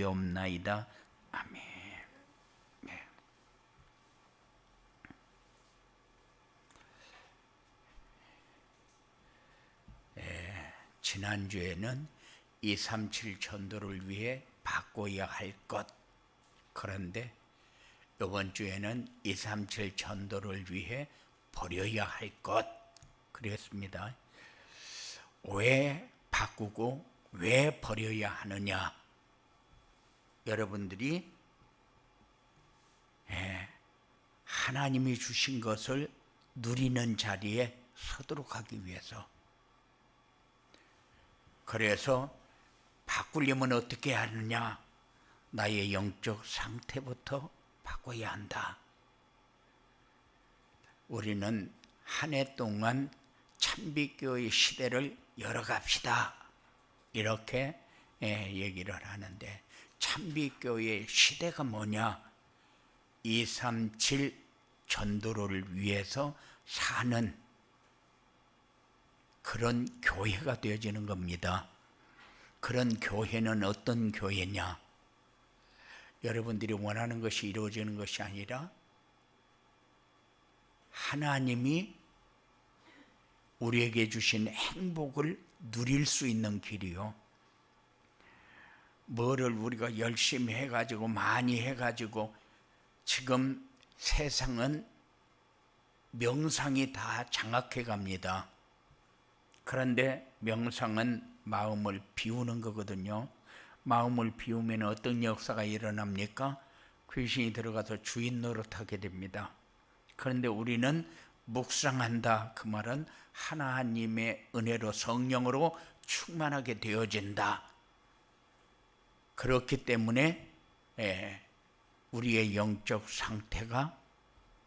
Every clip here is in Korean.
없나이다. 아멘. 네. 지난주에는 237 전도를 위해 바꿔야 할 것, 그런데 이번 주에는 237 전도를 위해 버려야 할 것, 그랬습니다. 왜 바꾸고 왜 버려야 하느냐? 여러분들이 하나님이 주신 것을 누리는 자리에 서도록 하기 위해서, 그래서 바꾸려면 어떻게 하느냐? 나의 영적 상태부터 바꿔야 한다. 우리는 한 해 동안 찬빛교회 시대를 열어갑시다, 이렇게 얘기를 하는데, 찬빛교회 시대가 뭐냐? 237 전도를 위해서 사는 그런 교회가 되어지는 겁니다. 그런 교회는 어떤 교회냐? 여러분들이 원하는 것이 이루어지는 것이 아니라 하나님이 우리에게 주신 행복을 누릴 수 있는 길이요. 뭐를 우리가 열심히 해가지고 많이 해가지고, 지금 세상은 명상이 다 장악해 갑니다. 그런데 명상은 마음을 비우는 거거든요. 마음을 비우면 어떤 역사가 일어납니까? 귀신이 들어가서 주인 노릇하게 됩니다. 그런데 우리는 묵상한다, 그 말은 하나님의 은혜로 성령으로 충만하게 되어진다. 그렇기 때문에 우리의 영적 상태가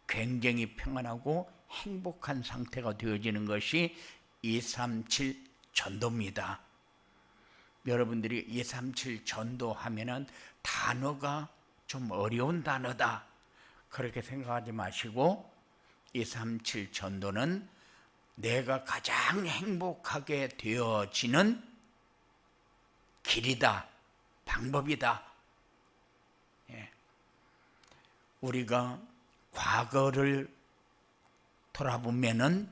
굉장히 평안하고 행복한 상태가 되어지는 것이 237 전도입니다. 여러분들이 237 전도 하면은 단어가 좀 어려운 단어다, 그렇게 생각하지 마시고, 237 전도는 내가 가장 행복하게 되어지는 길이다, 방법이다. 우리가 과거를 돌아보면은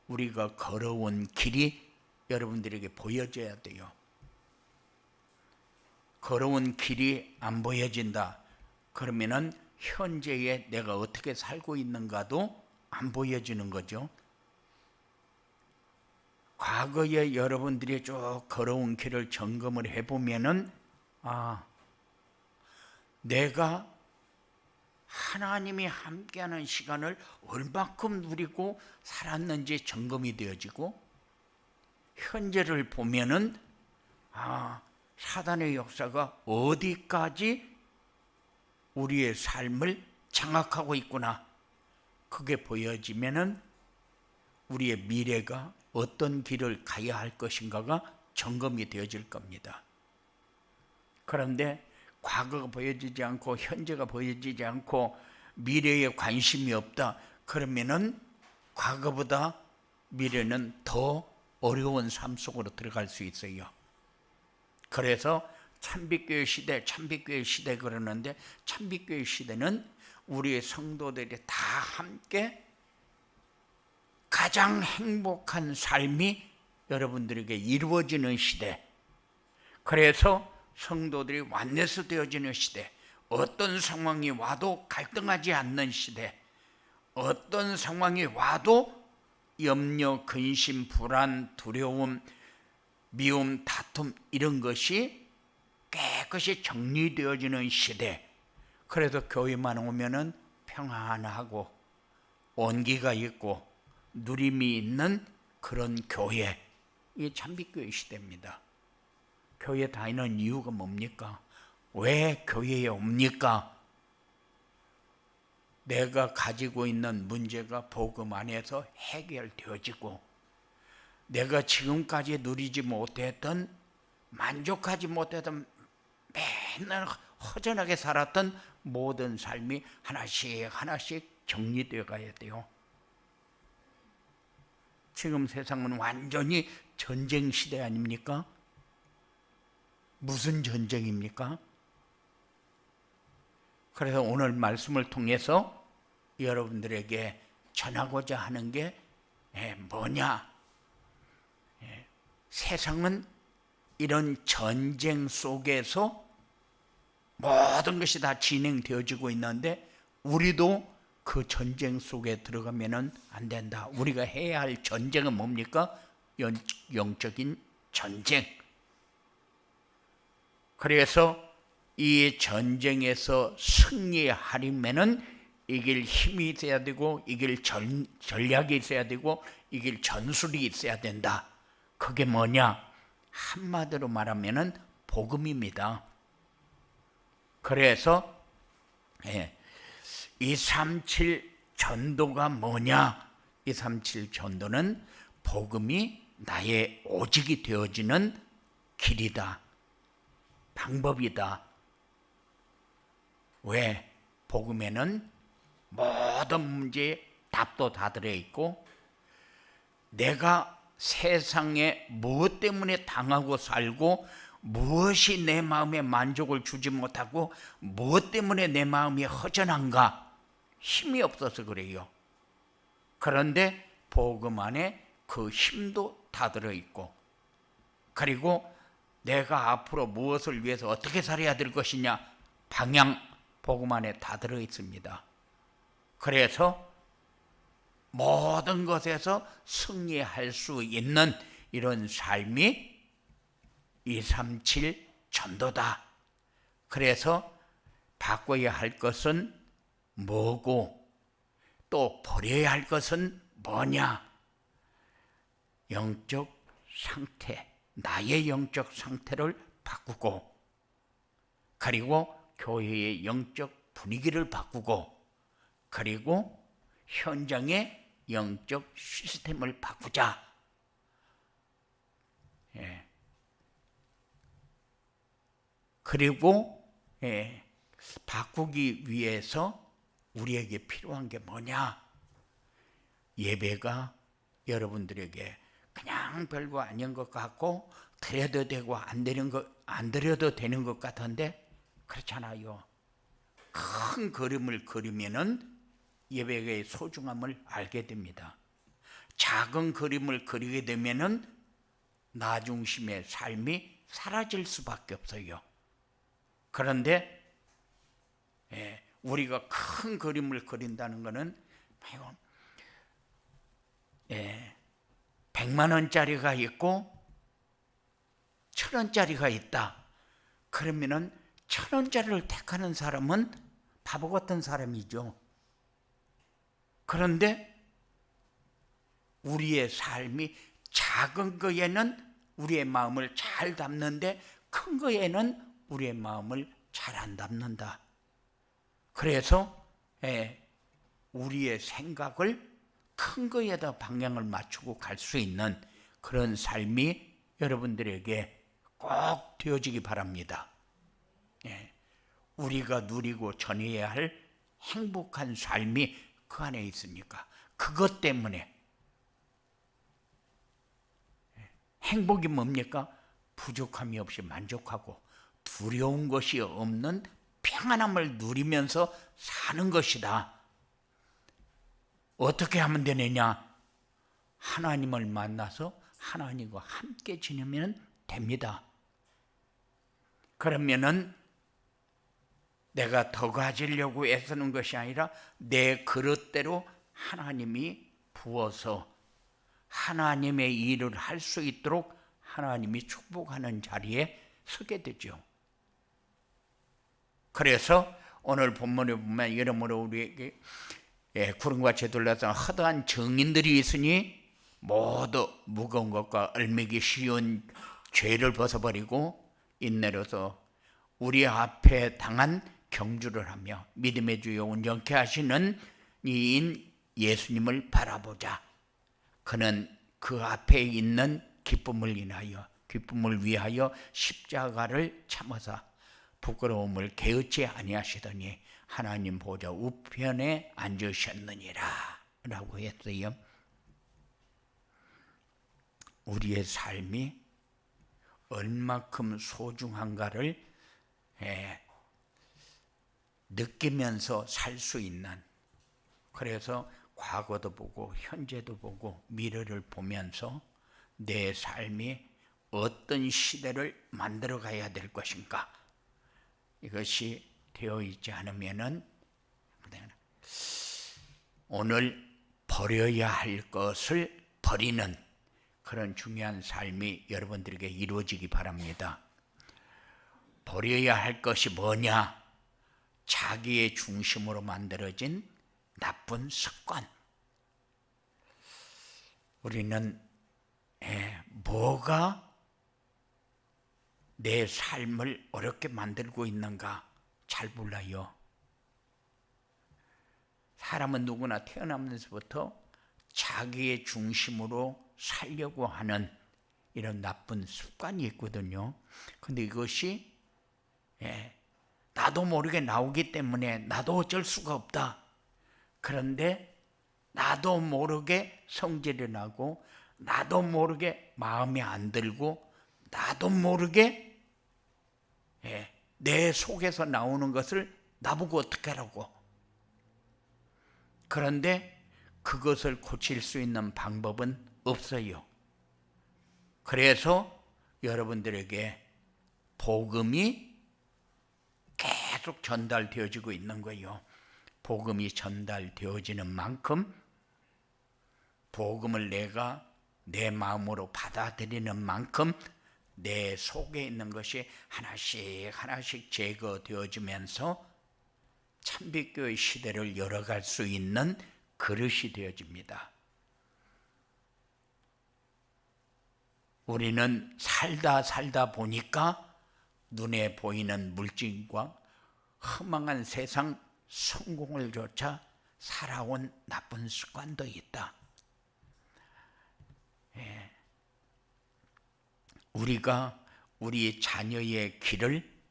우리가 걸어온 길이 여러분들에게 보여져야 돼요. 걸어온 길이 안 보여진다, 그러면은 현재에 내가 어떻게 살고 있는가도 안 보여지는 거죠. 과거에 여러분들이 쭉 걸어온 길을 점검을 해보면은, 내가 하나님이 함께하는 시간을 얼마큼 누리고 살았는지 점검이 되어지고, 현재를 보면은 사단의 역사가 어디까지 우리의 삶을 장악하고 있구나, 그게 보여지면은 우리의 미래가 어떤 길을 가야 할 것인가가 점검이 되어질 겁니다. 그런데 과거가 보여지지 않고 현재가 보여지지 않고 미래에 관심이 없다, 그러면은 과거보다 미래는 더 어려운 삶 속으로 들어갈 수 있어요. 그래서 찬빛교회 시대 그러는데, 찬빛교회 시대는 우리의 성도들이 다 함께 가장 행복한 삶이 여러분들에게 이루어지는 시대, 그래서 성도들이 완내스 되어지는 시대, 어떤 상황이 와도 갈등하지 않는 시대, 어떤 상황이 와도 염려, 근심, 불안, 두려움, 미움, 다툼, 이런 것이 깨끗이 정리되어지는 시대. 그래서 교회만 오면은 평안하고 온기가 있고 누림이 있는 그런 교회, 이게 찬빛교회 시대입니다. 교회 다니는 이유가 뭡니까? 왜 교회에 옵니까? 내가 가지고 있는 문제가 복음 안에서 해결되어지고, 내가 지금까지 누리지 못했던, 만족하지 못했던, 맨날 허전하게 살았던 모든 삶이 하나씩 하나씩 정리되어 가야 돼요. 지금 세상은 완전히 전쟁 시대 아닙니까? 무슨 전쟁입니까? 그래서 오늘 말씀을 통해서 여러분들에게 전하고자 하는 게 뭐냐? 세상은 이런 전쟁 속에서 모든 것이 다 진행되어지고 있는데 우리도 그 전쟁 속에 들어가면 안 된다. 우리가 해야 할 전쟁은 뭡니까? 영적인 전쟁. 그래서 이 전쟁에서 승리하려면은 이길 힘이 있어야 되고 이길 전략이 있어야 되고 이길 전술이 있어야 된다. 그게 뭐냐? 한마디로 말하면은 복음입니다. 그래서 237 전도가 뭐냐? 237 전도는 복음이 나의 오직이 되어지는 길이다. 방법이다. 왜? 복음에는 모든 문제에 답도 다 들어있고 내가 세상에 무엇 때문에 당하고 살고 무엇이 내 마음에 만족을 주지 못하고 무엇 때문에 내 마음이 허전한가? 힘이 없어서 그래요. 그런데 복음 안에 그 힘도 다 들어있고 그리고 내가 앞으로 무엇을 위해서 어떻게 살아야 될 것이냐 방향 복음 안에 다 들어있습니다. 그래서 모든 것에서 승리할 수 있는 이런 삶이 237 전도다. 그래서 바꿔야 할 것은 뭐고 또 버려야 할 것은 뭐냐? 영적 상태, 나의 영적 상태를 바꾸고 그리고 교회의 영적 분위기를 바꾸고 그리고 현장의 영적 시스템을 바꾸자. 그리고 바꾸기 위해서 우리에게 필요한 게 뭐냐? 예배가 여러분들에게 그냥 별거 아닌 것 같고 드려도 되고 안 드려도 되는 것 같은데 그렇잖아요. 큰 그림을 그리면은 예배의 소중함을 알게 됩니다. 작은 그림을 그리게 되면은 나 중심의 삶이 사라질 수밖에 없어요. 그런데 우리가 큰 그림을 그린다는 것은 100만 원짜리가 있고 1000원짜리가 있다. 그러면은 1000원짜리를 택하는 사람은 바보 같은 사람이죠. 그런데 우리의 삶이 작은 거에는 우리의 마음을 잘 담는데 큰 거에는 우리의 마음을 잘 안 담는다. 그래서 우리의 생각을 큰 거에다 방향을 맞추고 갈 수 있는 그런 삶이 여러분들에게 꼭 되어지기 바랍니다. 우리가 누리고 전해야 할 행복한 삶이 그 안에 있으니까 그것 때문에 행복이 뭡니까? 부족함이 없이 만족하고 두려운 것이 없는 평안함을 누리면서 사는 것이다. 어떻게 하면 되느냐? 하나님을 만나서 하나님과 함께 지내면 됩니다. 그러면은 내가 더 가지려고 애쓰는 것이 아니라 내 그릇대로 하나님이 부어서 하나님의 일을 할 수 있도록 하나님이 축복하는 자리에 서게 되죠. 그래서 오늘 본문에 보면 여러모로 우리에게 구름같이 둘러싼 허다한 증인들이 있으니 모두 무거운 것과 얽매기 쉬운 죄를 벗어버리고 인내로서 우리 앞에 당한 경주를 하며 믿음의 주여 온전케 하시는 이인 예수님을 바라보자. 그는 그 앞에 있는 기쁨을 위하여 십자가를 참으사 부끄러움을 개의치 아니하시더니 하나님 보좌 우편에 앉으셨느니라 라고 했어요. 우리의 삶이 얼마큼 소중한가를 느끼면서 살 수 있는, 그래서 과거도 보고 현재도 보고 미래를 보면서 내 삶이 어떤 시대를 만들어 가야 될 것인가, 이것이 되어 있지 않으면은 오늘 버려야 할 것을 버리는 그런 중요한 삶이 여러분들에게 이루어지기 바랍니다. 버려야 할 것이 뭐냐? 자기의 중심으로 만들어진 나쁜 습관. 우리는 뭐가 내 삶을 어렵게 만들고 있는가 잘 몰라요. 사람은 누구나 태어나면서부터 자기의 중심으로 살려고 하는 이런 나쁜 습관이 있거든요. 근데 이것이 나도 모르게 나오기 때문에 나도 어쩔 수가 없다. 그런데 나도 모르게 성질이 나고, 나도 모르게 마음에 안 들고, 나도 모르게 내 속에서 나오는 것을 나보고 어떻게 하라고. 그런데 그것을 고칠 수 있는 방법은 없어요. 그래서 여러분들에게 복음이 계속 전달되어지고 있는 거예요. 복음이 전달되어지는 만큼, 복음을 내가 내 마음으로 받아들이는 만큼 내 속에 있는 것이 하나씩 하나씩 제거되어지면서 참빛교의 시대를 열어갈 수 있는 그릇이 되어집니다. 우리는 살다 보니까 눈에 보이는 물질과 허망한 세상 성공을 쫓아 살아온 나쁜 습관도 있다. 우리가 우리 자녀의 길을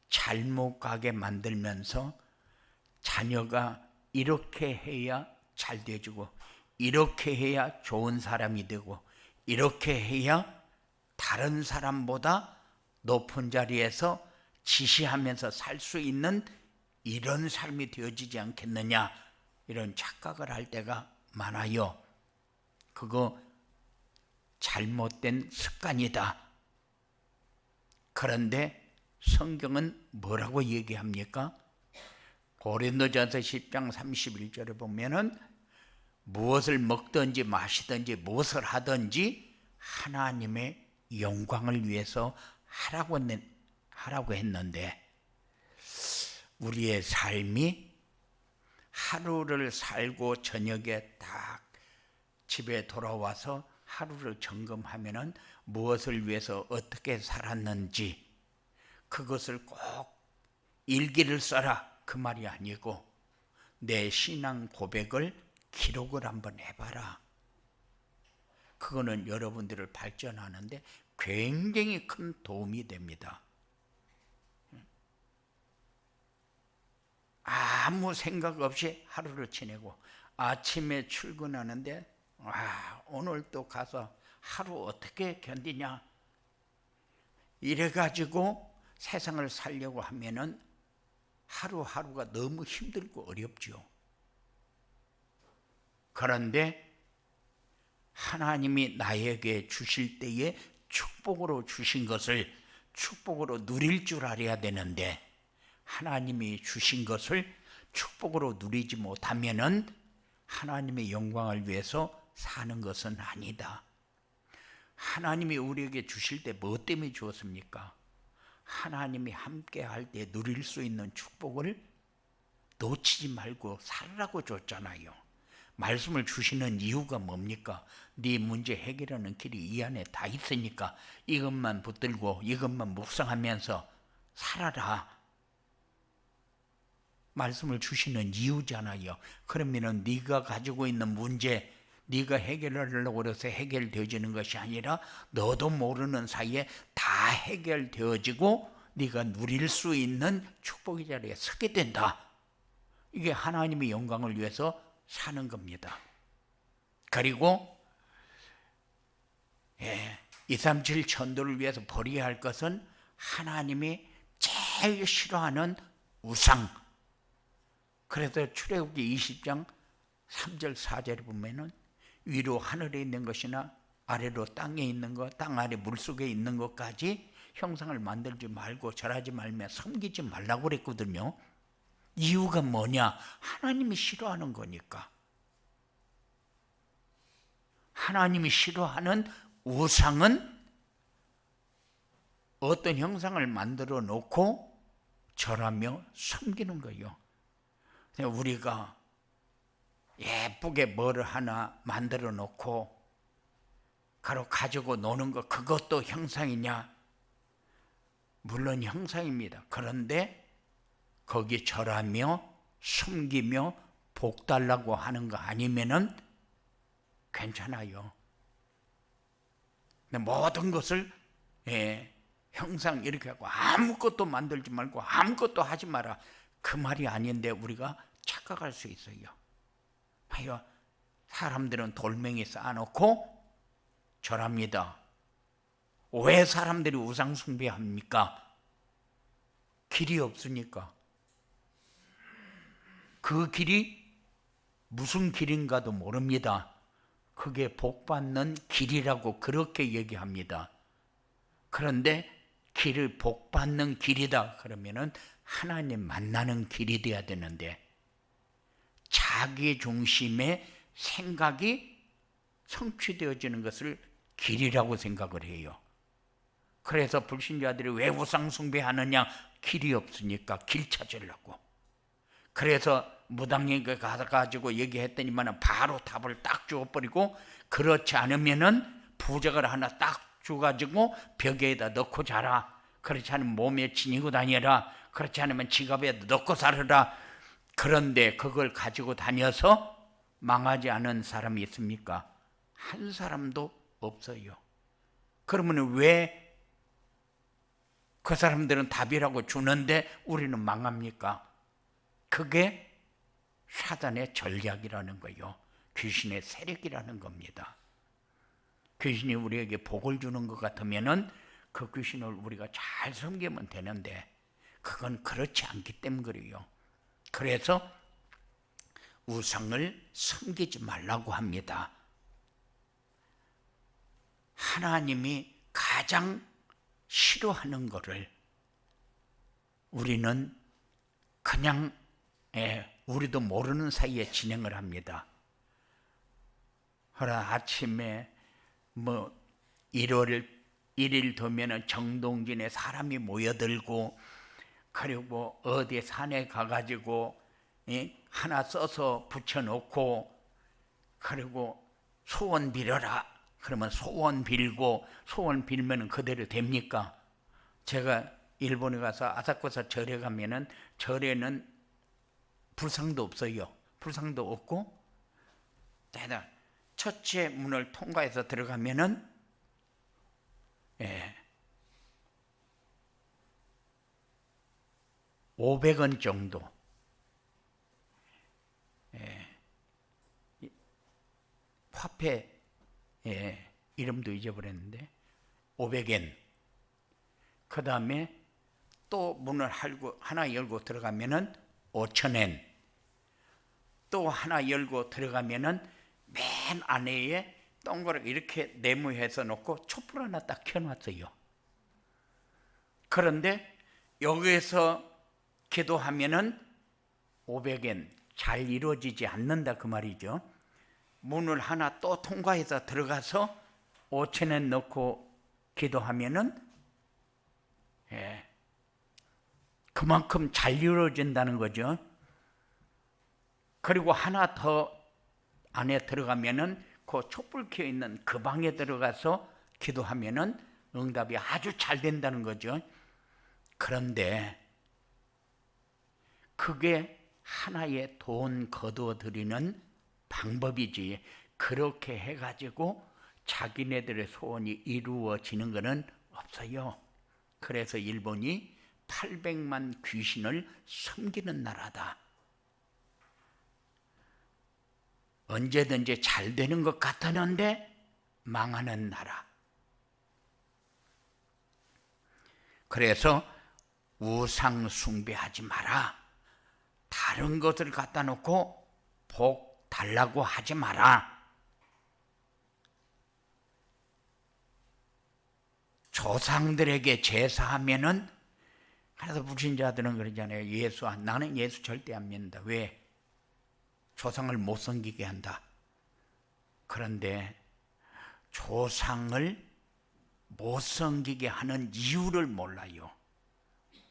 잘못 가게 만들면서 자녀가 이렇게 해야 잘 돼주고, 이렇게 해야 좋은 사람이 되고, 이렇게 해야 다른 사람보다 높은 자리에서 지시하면서 살 수 있는 이런 삶이 되어지지 않겠느냐, 이런 착각을 할 때가 많아요. 그거 잘못된 습관이다. 그런데 성경은 뭐라고 얘기합니까? 고린도전서 10장 31절에 보면은 무엇을 먹든지 마시든지 무엇을 하든지 하나님의 영광을 위해서 하라고 했는데, 우리의 삶이 하루를 살고 저녁에 딱 집에 돌아와서 하루를 점검하면은 무엇을 위해서 어떻게 살았는지, 그것을 꼭 일기를 써라 그 말이 아니고 내 신앙 고백을 기록을 한번 해봐라. 그거는 여러분들을 발전하는데 굉장히 큰 도움이 됩니다. 아무 생각 없이 하루를 지내고 아침에 출근하는데 오늘 또 가서 하루 어떻게 견디냐, 이래가지고 세상을 살려고 하면은 하루하루가 너무 힘들고 어렵죠. 그런데 하나님이 나에게 주실 때에 축복으로 주신 것을 축복으로 누릴 줄 알아야 되는데, 하나님이 주신 것을 축복으로 누리지 못하면은 하나님의 영광을 위해서 사는 것은 아니다. 하나님이 우리에게 주실 때 뭐 때문에 주었습니까? 하나님이 함께 할 때 누릴 수 있는 축복을 놓치지 말고 살라고 줬잖아요. 말씀을 주시는 이유가 뭡니까? 네 문제 해결하는 길이 이 안에 다 있으니까 이것만 붙들고 이것만 묵상하면서 살아라. 말씀을 주시는 이유잖아요. 그러면은 네가 가지고 있는 문제, 네가 해결하려고 해서 해결되어지는 것이 아니라 너도 모르는 사이에 다 해결되어지고 네가 누릴 수 있는 축복의 자리에 서게 된다. 이게 하나님의 영광을 위해서 사는 겁니다. 그리고 237 전도를 위해서 버려야 할 것은 하나님이 제일 싫어하는 우상, 그래서 출애굽기 20장 3절 4절에 보면은 위로 하늘에 있는 것이나 아래로 땅에 있는 것, 땅 아래 물속에 있는 것까지 형상을 만들지 말고 절하지 말며 섬기지 말라고 그랬거든요. 이유가 뭐냐? 하나님이 싫어하는 거니까. 하나님이 싫어하는 우상은 어떤 형상을 만들어 놓고 절하며 섬기는 거예요. 우리가 예쁘게 뭐를 하나 만들어 놓고 가지고 노는 거, 그것도 형상이냐? 물론 형상입니다. 그런데 거기 절하며 섬기며 복 달라고 하는 거 아니면은 괜찮아요. 근데 모든 것을 형상 이렇게 하고 아무것도 만들지 말고 아무것도 하지 마라, 그 말이 아닌데 우리가 착각할 수 있어요. 봐요, 사람들은 돌멩이 쌓아놓고 절합니다. 왜 사람들이 우상 숭배합니까? 길이 없으니까. 그 길이 무슨 길인가도 모릅니다. 그게 복받는 길이라고 그렇게 얘기합니다. 그런데 길을 복받는 길이다 그러면은 하나님 만나는 길이 돼야 되는데, 자기 중심의 생각이 성취되어지는 것을 길이라고 생각을 해요. 그래서 불신자들이 왜 우상 숭배하느냐? 길이 없으니까 길 찾으려고. 그래서 무당에게 가가지고 얘기했더니만 바로 답을 딱 주어버리고, 그렇지 않으면은 부적을 하나 딱 줘가지고 벽에다 넣고 자라. 그렇지 않으면 몸에 지니고 다녀라. 그렇지 않으면 지갑에 넣고 살아라. 그런데 그걸 가지고 다녀서 망하지 않은 사람이 있습니까? 한 사람도 없어요. 그러면 왜 그 사람들은 답이라고 주는데 우리는 망합니까? 그게 사단의 전략이라는 거예요. 귀신의 세력이라는 겁니다. 귀신이 우리에게 복을 주는 것 같으면은 그 귀신을 우리가 잘 섬기면 되는데, 그건 그렇지 않기 때문에 그래요. 그래서 우상을 섬기지 말라고 합니다. 하나님이 가장 싫어하는 것을 우리는 그냥 우리도 모르는 사이에 진행을 합니다. 그러나 아침에 1일 되면은 정동진에 사람이 모여들고, 그리고 어디 산에 가가지고 하나 써서 붙여놓고, 그리고 소원 빌어라 그러면 소원 빌고, 소원 빌면 그대로 됩니까? 제가 일본에 가서 아사쿠사 절에 가면은 절에는 불상도 없어요. 불상도 없고, 첫째 문을 통과해서 들어가면은 500원 정도 화폐 이름도 잊어버렸는데 500엔. 그 다음에 또 문을 하나 열고 들어가면은 5,000엔. 또 하나 열고 들어가면은 맨 안에 동그랗게 이렇게 네모해서 놓고 촛불 하나 딱 켜놨어요. 그런데 여기에서 기도하면은 500엔 잘 이루어지지 않는다 그 말이죠. 문을 하나 또 통과해서 들어가서 5,000엔 넣고 기도하면은 그만큼 잘 이루어진다는 거죠. 그리고 하나 더 안에 들어가면은 그 촛불 켜져 있는 그 방에 들어가서 기도하면은 응답이 아주 잘 된다는 거죠. 그런데 그게 하나의 돈 거두어 드리는 방법이지, 그렇게 해가지고 자기네들의 소원이 이루어지는 것은 없어요. 그래서 일본이 800만 귀신을 섬기는 나라다. 언제든지 잘 되는 것 같았는데 망하는 나라. 그래서 우상 숭배하지 마라. 다 다른 것을 갖다 놓고 복 달라고 하지 마라. 조상들에게 제사하면은, 그래서 불신자들은 그러잖아요. 나는 예수 절대 안 믿는다. 왜? 조상을 못 섬기게 한다. 그런데 조상을 못 섬기게 하는 이유를 몰라요.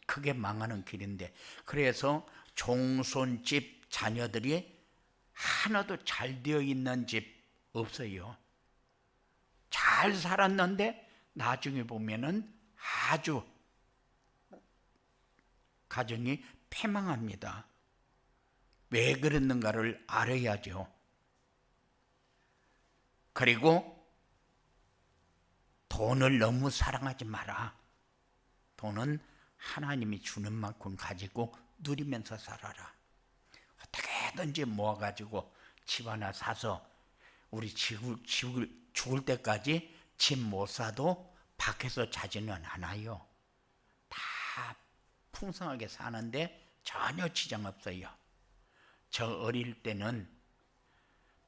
그게 망하는 길인데, 그래서 종손집 자녀들이 하나도 잘 되어 있는 집 없어요. 잘 살았는데 나중에 보면은 아주 가정이 패망합니다. 왜 그랬는가를 알아야죠. 그리고 돈을 너무 사랑하지 마라. 돈은 하나님이 주는 만큼 가지고 누리면서 살아라. 어떻게든지 모아가지고 집 하나 사서 우리 죽을 때까지 집 못 사도 밖에서 자지는 않아요. 다 풍성하게 사는데 전혀 지장 없어요. 저 어릴 때는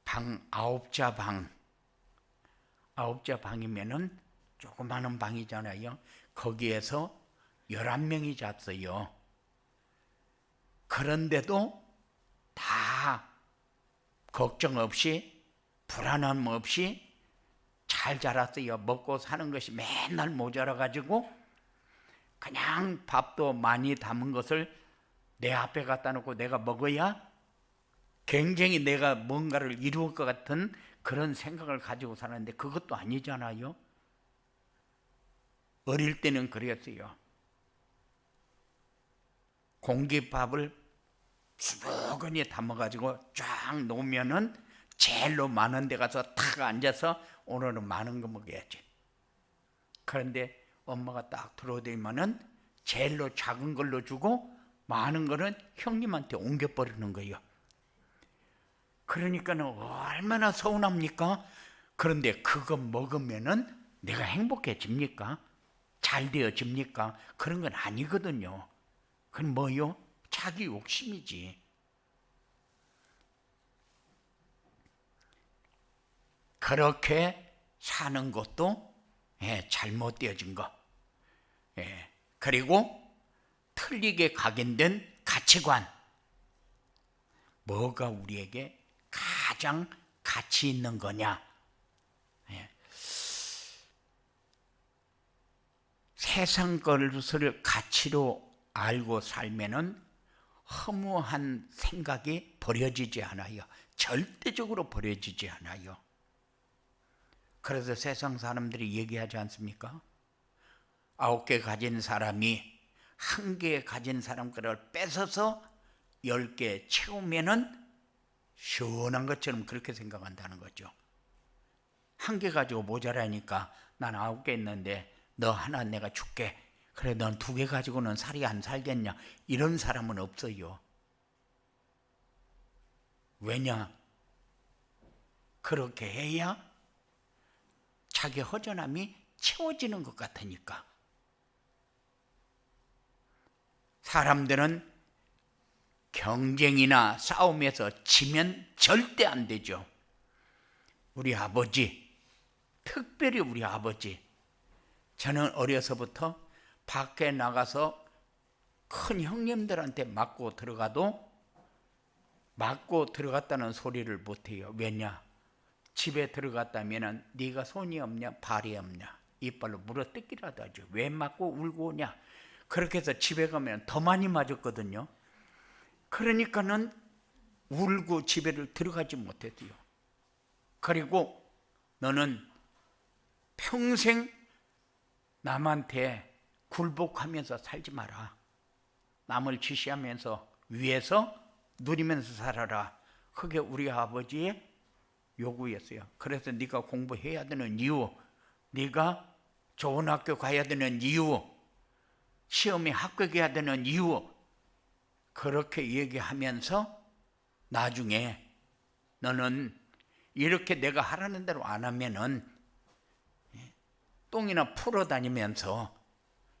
방 9자 방이면은 조그마한 방이잖아요. 거기에서 11명이 잤어요. 그런데도 다 걱정 없이 불안함 없이 잘 자랐어요. 먹고 사는 것이 맨날 모자라가지고 그냥 밥도 많이 담은 것을 내 앞에 갖다 놓고 내가 먹어야 굉장히 내가 뭔가를 이루을 것 같은 그런 생각을 가지고 사는데 그것도 아니잖아요. 어릴 때는 그랬어요. 공깃밥을 수북하니 담아가지고 쫙 놓으면은 제일로 많은 데 가서 탁 앉아서 오늘은 많은 거 먹어야지. 그런데 엄마가 딱 들어오더니만은 제일로 작은 걸로 주고 많은 거는 형님한테 옮겨버리는 거예요. 그러니까는 얼마나 서운합니까? 그런데 그거 먹으면은 내가 행복해집니까? 잘 되어집니까? 그런 건 아니거든요. 그건 뭐요? 자기 욕심이지. 그렇게 사는 것도 잘못되어진 거. 그리고 틀리게 각인된 가치관. 뭐가 우리에게 가장 가치 있는 거냐? 세상 것을 가치로 알고 살면은 허무한 생각이 버려지지 않아요. 절대적으로 버려지지 않아요. 그래서 세상 사람들이 얘기하지 않습니까? 9개 가진 사람이 1개 가진 사람 거를 뺏어서 10개 채우면은 시원한 것처럼 그렇게 생각한다는 거죠. 1개 가지고 모자라니까 난 9개 있는데 너 하나 내가 줄게. 그래 넌 2개 가지고는 살이 안 살겠냐? 이런 사람은 없어요. 왜냐? 그렇게 해야 자기 허전함이 채워지는 것 같으니까. 사람들은 경쟁이나 싸움에서 지면 절대 안 되죠. 우리 아버지, 특별히 우리 아버지, 저는 어려서부터 밖에 나가서 큰 형님들한테 맞고 들어갔다는 소리를 못해요. 왜냐? 집에 들어갔다면 네가 손이 없냐 발이 없냐 이빨로 물어뜯기라도 하죠. 왜 맞고 울고 오냐. 그렇게 해서 집에 가면 더 많이 맞았거든요. 그러니까는 울고 집에를 들어가지 못했어요. 그리고 너는 평생 남한테 굴복하면서 살지 마라. 남을 지시하면서 위에서 누리면서 살아라. 그게 우리 아버지의 요구였어요. 그래서 네가 공부해야 되는 이유, 네가 좋은 학교 가야 되는 이유, 시험에 합격해야 되는 이유, 그렇게 얘기하면서 나중에 너는 이렇게 내가 하라는 대로 안 하면은 똥이나 풀어 다니면서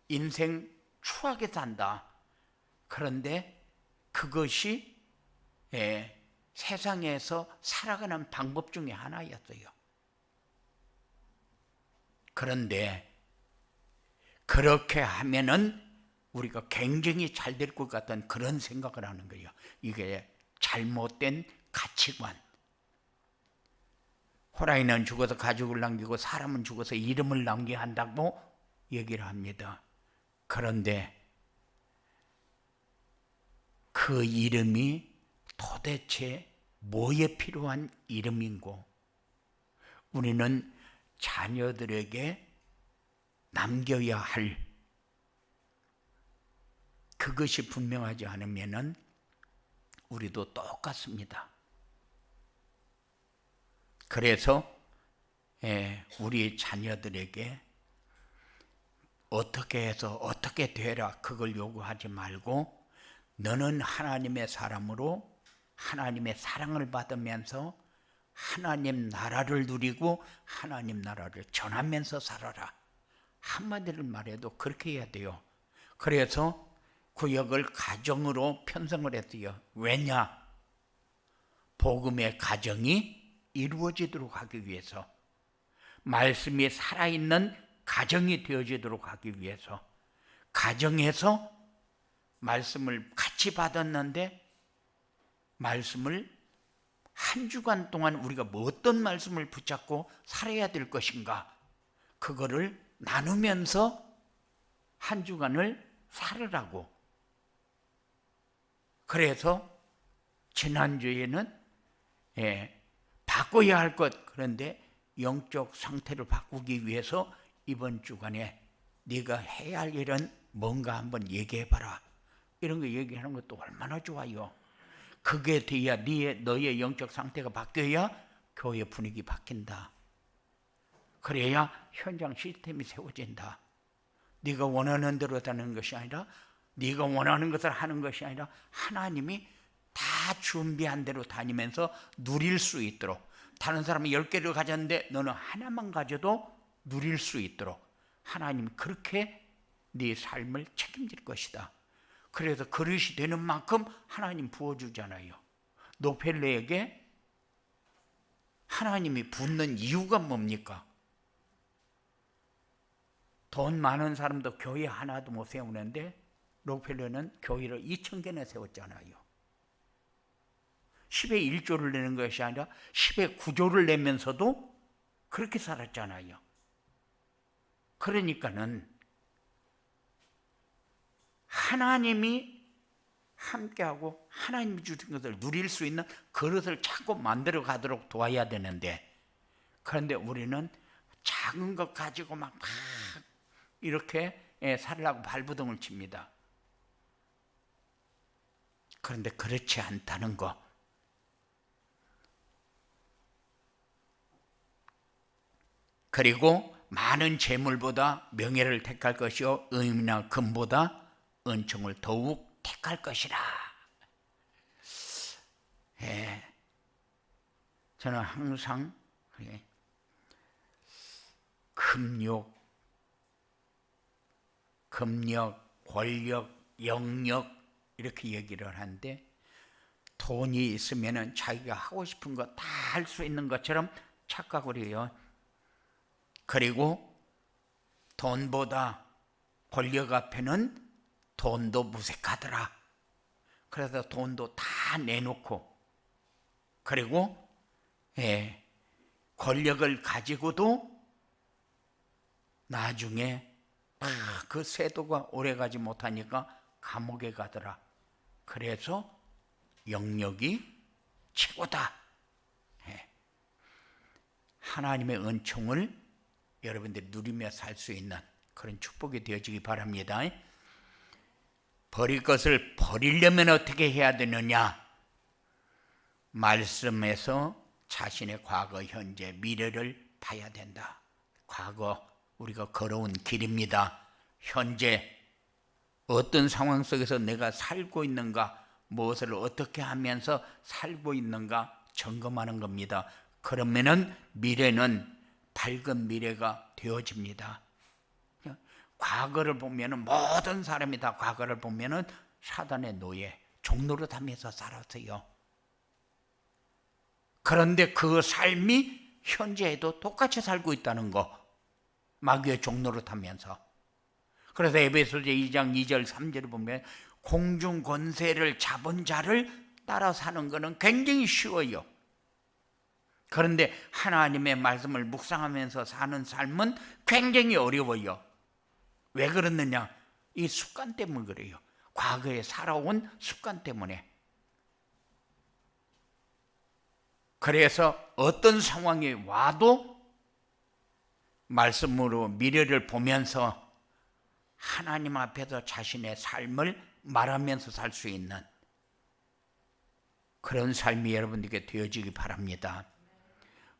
인생 추하게 산다. 그런데 그것이 세상에서 살아가는 방법 중에 하나였어요. 그런데 그렇게 하면은 우리가 굉장히 잘 될 것 같은 그런 생각을 하는 거예요. 이게 잘못된 가치관. 호랑이는 죽어서 가죽을 남기고 사람은 죽어서 이름을 남겨야 한다고 얘기를 합니다. 그런데 그 이름이 도대체 뭐에 필요한 이름인고, 우리는 자녀들에게 남겨야 할 그것이 분명하지 않으면 우리도 똑같습니다. 그래서 우리 자녀들에게 어떻게 해서 어떻게 되라 그걸 요구하지 말고, 너는 하나님의 사람으로 하나님의 사랑을 받으면서 하나님 나라를 누리고 하나님 나라를 전하면서 살아라. 한마디를 말해도 그렇게 해야 돼요. 그래서 구역을 가정으로 편성을 했어요. 왜냐? 복음의 가정이 이루어지도록 하기 위해서, 말씀이 살아있는 가정이 되어지도록 하기 위해서, 가정에서 말씀을 같이 받았는데 말씀을 한 주간 동안 우리가 뭐 어떤 말씀을 붙잡고 살아야 될 것인가, 그거를 나누면서 한 주간을 살으라고. 그래서 지난주에는 바꿔야 할 것, 그런데 영적 상태를 바꾸기 위해서 이번 주간에 네가 해야 할 일은 뭔가 한번 얘기해봐라, 이런 거 얘기하는 것도 얼마나 좋아요. 그게 돼야 너의 영적 상태가 바뀌어야 교회 분위기 바뀐다. 그래야 현장 시스템이 세워진다. 네가 원하는 대로 하는 것이 아니라, 네가 원하는 것을 하는 것이 아니라 하나님이 다 준비한 대로 다니면서 누릴 수 있도록, 다른 사람이 10개를 가졌는데 너는 하나만 가져도 누릴 수 있도록 하나님이 그렇게 네 삶을 책임질 것이다. 그래서 그릇이 되는 만큼 하나님 부어주잖아요. 노펠레에게 하나님이 붓는 이유가 뭡니까? 돈 많은 사람도 교회 하나도 못 세우는데 록펠러는 교회를 2,000개나 세웠잖아요. 10의 1조를 내는 것이 아니라 10의 9조를 내면서도 그렇게 살았잖아요. 그러니까는 하나님이 함께하고 하나님이 주신 것을 누릴 수 있는 그릇을 자꾸 만들어 가도록 도와야 되는데, 그런데 우리는 작은 것 가지고 막 이렇게 살려고 발버둥을 칩니다. 그런데 그렇지 않다는 거. 그리고 많은 재물보다 명예를 택할 것이요 은이나 금보다 은총을 더욱 택할 것이라. 저는 항상 금욕, 권력, 영역 이렇게 얘기를 하는데, 돈이 있으면 자기가 하고 싶은 거 다 할 수 있는 것처럼 착각을 해요. 그리고 돈보다 권력 앞에는 돈도 무색하더라. 그래서 돈도 다 내놓고, 그리고 권력을 가지고도 나중에 그 세도가 오래가지 못하니까 감옥에 가더라. 그래서 영역이 최고다. 하나님의 은총을 여러분들이 누리며 살 수 있는 그런 축복이 되어지기 바랍니다. 버릴 것을 버리려면 어떻게 해야 되느냐? 말씀에서 자신의 과거, 현재, 미래를 봐야 된다. 과거, 우리가 걸어온 길입니다. 현재 어떤 상황 속에서 내가 살고 있는가, 무엇을 어떻게 하면서 살고 있는가 점검하는 겁니다. 그러면은 미래는 밝은 미래가 되어집니다. 과거를 보면은 모든 사람이 다 과거를 보면은 사단의 노예, 종노릇하면서 살았어요. 그런데 그 삶이 현재에도 똑같이 살고 있다는 거, 마귀의 종로를 타면서. 그래서 에베소서 2장 2절 3절을 보면 공중 권세를 잡은 자를 따라 사는 것은 굉장히 쉬워요. 그런데 하나님의 말씀을 묵상하면서 사는 삶은 굉장히 어려워요. 왜 그러느냐? 이 습관 때문에 그래요. 과거에 살아온 습관 때문에. 그래서 어떤 상황이 와도 말씀으로 미래를 보면서 하나님 앞에서 자신의 삶을 말하면서 살 수 있는 그런 삶이 여러분들에게 되어지기 바랍니다.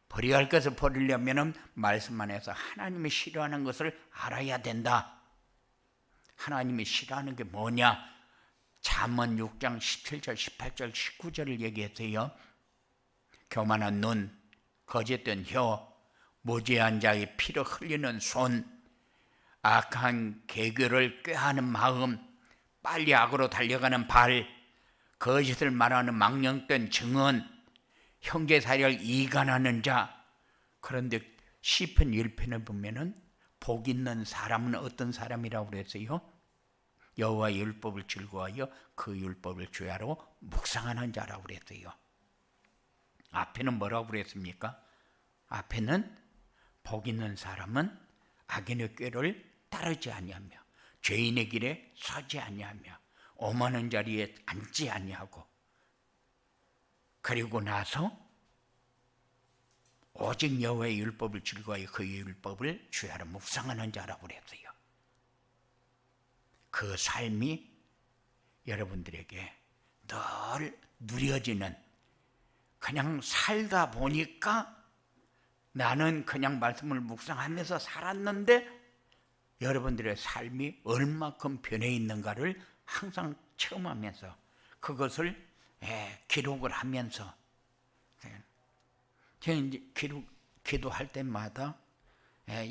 버려야 할 것을 버리려면 말씀 안에서 하나님이 싫어하는 것을 알아야 된다. 하나님이 싫어하는 게 뭐냐? 잠언 6장 17절, 18절, 19절을 얘기했어요. 교만한 눈, 거짓된 혀, 무지한 자의 피로 흘리는 손, 악한 계교를 꾀하는 마음, 빨리 악으로 달려가는 발, 거짓을 말하는 망령된 증언, 형제사이를 이간하는 자. 그런데 시편 1편에 보면은 복 있는 사람은 어떤 사람이라고 그랬어요? 여호와의 율법을 즐거워하여 그 율법을 주야로 묵상하는 자라고 그랬어요. 앞에는 뭐라고 그랬습니까? 앞에는 복 있는 사람은 악인의 꾀를 따르지 아니하며 죄인의 길에 서지 아니하며 오만한 자리에 앉지 아니하고, 그리고 나서 오직 여호와의 율법을 즐거워하여 그 율법을 주야로 묵상하는 자라고 그랬어요. 그 삶이 여러분들에게 늘 누려지는, 그냥 살다 보니까 나는 그냥 말씀을 묵상하면서 살았는데 여러분들의 삶이 얼마큼 변해 있는가를 항상 체험하면서 그것을 기록을 하면서, 저는 이제 기도할 때마다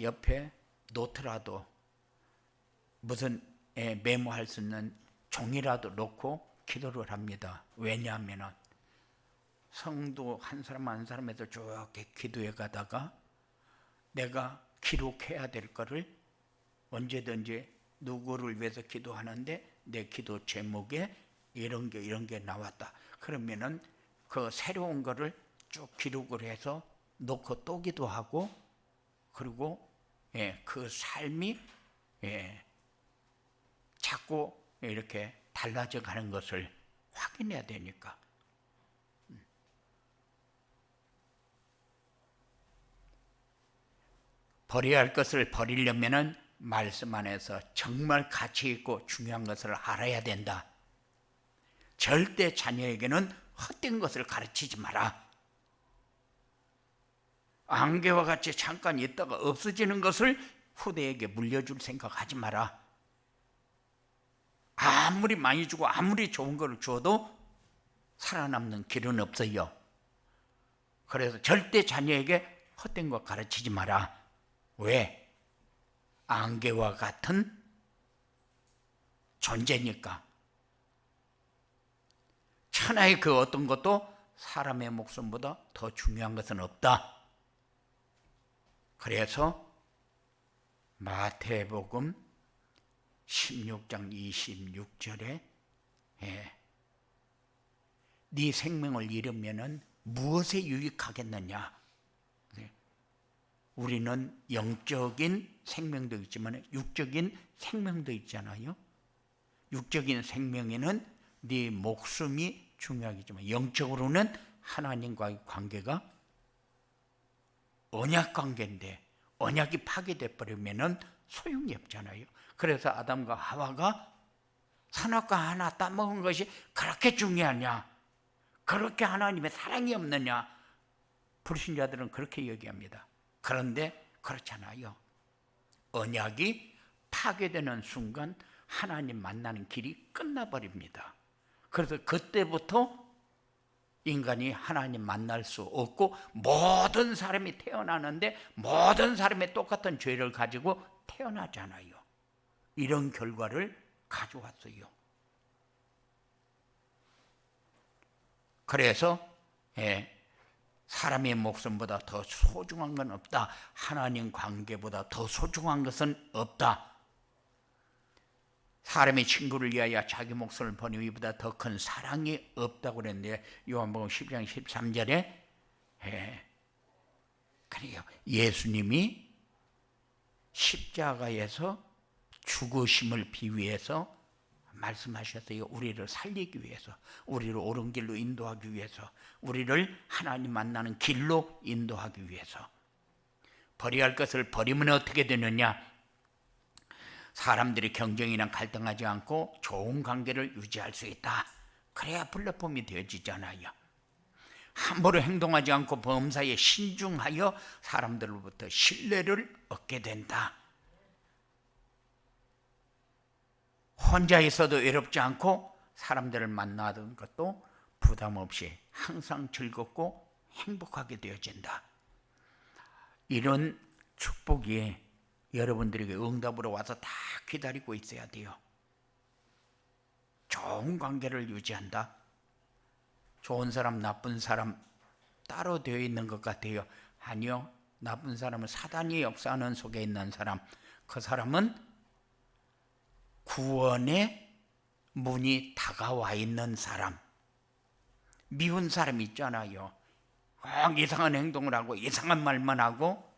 옆에 노트라도 무슨 메모할 수 있는 종이라도 놓고 기도를 합니다. 왜냐하면 성도 한 사람 한 사람에서 쭉 기도해 가다가 내가 기록해야 될 거를 언제든지 누구를 위해서 기도하는데 내 기도 제목에 이런 게 나왔다. 그러면은 그 새로운 거를 쭉 기록을 해서 놓고 또 기도하고, 그리고 그 삶이 자꾸 이렇게 달라져 가는 것을 확인해야 되니까. 버려야 할 것을 버리려면은 말씀 안에서 정말 가치 있고 중요한 것을 알아야 된다. 절대 자녀에게는 헛된 것을 가르치지 마라. 안개와 같이 잠깐 있다가 없어지는 것을 후대에게 물려줄 생각하지 마라. 아무리 많이 주고 아무리 좋은 걸 줘도 살아남는 길은 없어요. 그래서 절대 자녀에게 헛된 것 가르치지 마라. 왜? 안개와 같은 존재니까. 천하의 그 어떤 것도 사람의 목숨보다 더 중요한 것은 없다. 그래서 마태복음 16장 26절에 네 생명을 잃으면 무엇에 유익하겠느냐. 우리는 영적인 생명도 있지만 육적인 생명도 있잖아요. 육적인 생명에는 네 목숨이 중요하겠지만 영적으로는 하나님과의 관계가 언약 관계인데 언약이 파괴돼 버리면 소용이 없잖아요. 그래서 아담과 하와가 선악과 하나 따먹은 것이 그렇게 중요하냐? 그렇게 하나님의 사랑이 없느냐? 불신자들은 그렇게 얘기합니다. 그런데 그렇잖아요. 언약이 파괴되는 순간 하나님 만나는 길이 끝나버립니다. 그래서 그때부터 인간이 하나님 만날 수 없고, 모든 사람이 태어나는데 모든 사람이 똑같은 죄를 가지고 태어나잖아요. 이런 결과를 가져왔어요. 그래서 사람의 목숨보다 더 소중한 건 없다. 하나님 관계보다 더 소중한 것은 없다. 사람의 친구를 위하여 자기 목숨을 버리는 이보다 더 큰 사랑이 없다고 그랬는데 요한복음 10장 13절에 그래요. 예수님이 십자가에서 죽으심을 비유해서 말씀하셨어요. 우리를 살리기 위해서, 우리를 옳은 길로 인도하기 위해서, 우리를 하나님 만나는 길로 인도하기 위해서. 버려야 할 것을 버리면 어떻게 되느냐? 사람들이 경쟁이나 갈등하지 않고 좋은 관계를 유지할 수 있다. 그래야 플랫폼이 되어지잖아요. 함부로 행동하지 않고 범사에 신중하여 사람들로부터 신뢰를 얻게 된다. 혼자 있어도 외롭지 않고 사람들을 만나던 것도 부담 없이 항상 즐겁고 행복하게 되어진다. 이런 축복이 여러분들에게 응답으로 와서 다 기다리고 있어야 돼요. 좋은 관계를 유지한다. 좋은 사람, 나쁜 사람 따로 되어 있는 것 같아요. 아니요. 나쁜 사람은 사단이 역사하는 속에 있는 사람. 그 사람은 구원의 문이 다가와 있는 사람. 미운 사람 있잖아요. 꼭 이상한 행동을 하고 이상한 말만 하고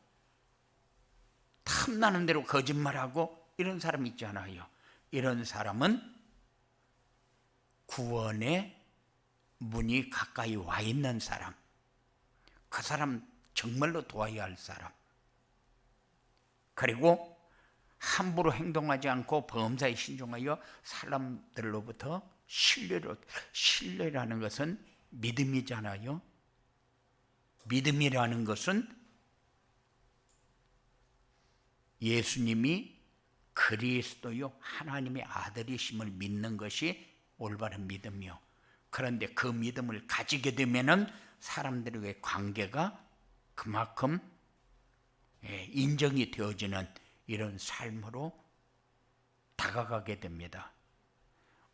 탐나는 대로 거짓말하고 이런 사람 있잖아요. 이런 사람은 구원의 문이 가까이 와 있는 사람. 그 사람 정말로 도와야 할 사람. 그리고 함부로 행동하지 않고 범사에 신중하여 사람들로부터 신뢰라는 것은 믿음이잖아요. 믿음이라는 것은 예수님이 그리스도요 하나님의 아들이심을 믿는 것이 올바른 믿음이요. 그런데 그 믿음을 가지게 되면은 사람들과의 관계가 그만큼 인정이 되어지는 이런 삶으로 다가가게 됩니다.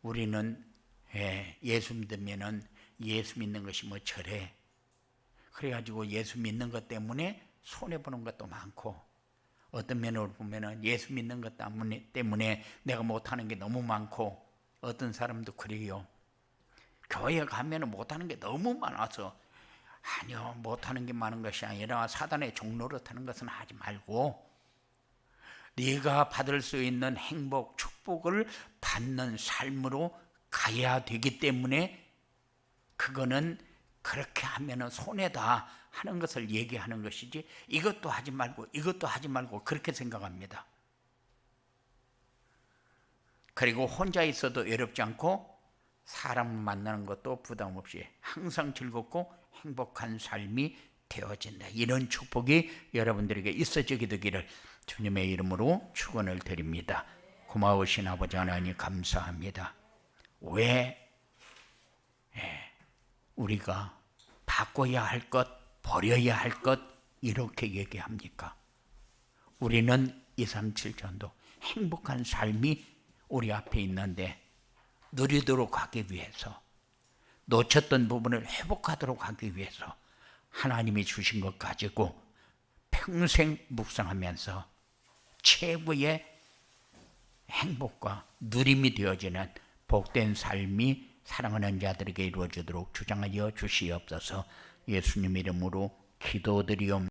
우리는 예수 믿으면은 예수 믿는 것이 뭐 저래. 그래가지고 예수 믿는 것 때문에 손해보는 것도 많고, 어떤 면으로 보면은 예수 믿는 것 때문에 내가 못하는 게 너무 많고, 어떤 사람도 그래요. 교회 가면은 못하는 게 너무 많아서. 아니요, 못하는 게 많은 것이 아니라 사단의 종로로 타는 것은 하지 말고 네가 받을 수 있는 행복, 축복을 받는 삶으로 가야 되기 때문에 그거는 그렇게 하면은 손해다 하는 것을 얘기하는 것이지, 이것도 하지 말고 이것도 하지 말고 그렇게 생각합니다. 그리고 혼자 있어도 외롭지 않고 사람을 만나는 것도 부담 없이 항상 즐겁고 행복한 삶이 되어진다. 이런 축복이 여러분들에게 있어지게 되기를 주님의 이름으로 축원을 드립니다. 고마우신 아버지 하나님 감사합니다. 왜 우리가 바꿔야 할 것, 버려야 할 것 이렇게 얘기합니까? 우리는 237전도 행복한 삶이 우리 앞에 있는데 누리도록 하기 위해서, 놓쳤던 부분을 회복하도록 하기 위해서 하나님이 주신 것 가지고 평생 묵상하면서 최고의 행복과 누림이 되어지는 복된 삶이 사랑하는 자들에게 이루어지도록 주장하여 주시옵소서. 예수님 이름으로 기도드리옵나이다.